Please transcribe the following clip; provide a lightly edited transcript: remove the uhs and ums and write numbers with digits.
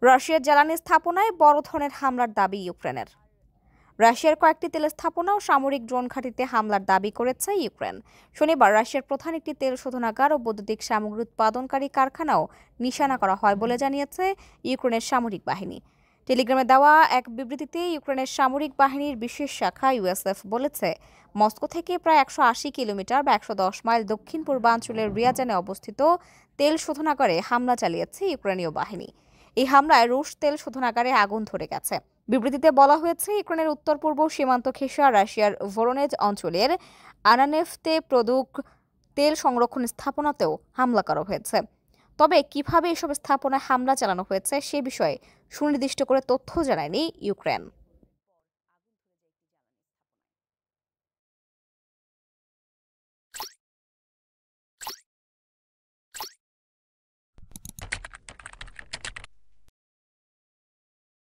রাশিয়ার জ্বালানি স্থাপনায় বড় ধরনের হামলার দাবি ইউক্রেনের। রাশিয়ার কয়েকটি তেল স্থাপনা ও সামরিক ড্রোন ঘাঁটিতে হামলার দাবি করেছে ইউক্রেন। শনিবার রাশিয়ার প্রধান একটি তেল শোধনাগার ও বৈদ্যুতিক সামগ্রী উৎপাদনকারী কারখানাও নিশানা করা হয় বলে জানিয়েছে ইউক্রেনের সামরিক বাহিনী। টেলিগ্রামে দেওয়া এক বিবৃতিতে ইউক্রেনের সামরিক বাহিনীর বিশেষ শাখা ইউএসএফ বলেছে, মস্কো থেকে প্রায় 180 কিলোমিটার বা 110 মাইল দক্ষিণ পূর্বাঞ্চলের রিয়াজানে অবস্থিত তেল শোধনাগারে হামলা চালিয়েছে ইউক্রেনীয় বাহিনী। এই হামলায় রুশ তেল শোধনাগারে আগুন ধরে গেছে। বিবৃতিতে বলা হয়েছে, ইউক্রেনের উত্তর পূর্ব সীমান্ত ঘেঁষা রাশিয়ার ভোরোনেজ অঞ্চলের আনানেফতে প্রদুক তেল সংরক্ষণ স্থাপনাতেও হামলা করা হয়েছে। তবে কিভাবে এসব স্থাপনায় হামলা চালানো হয়েছে সে বিষয়ে সুনির্দিষ্ট করে তথ্য জানায়নি ইউক্রেন।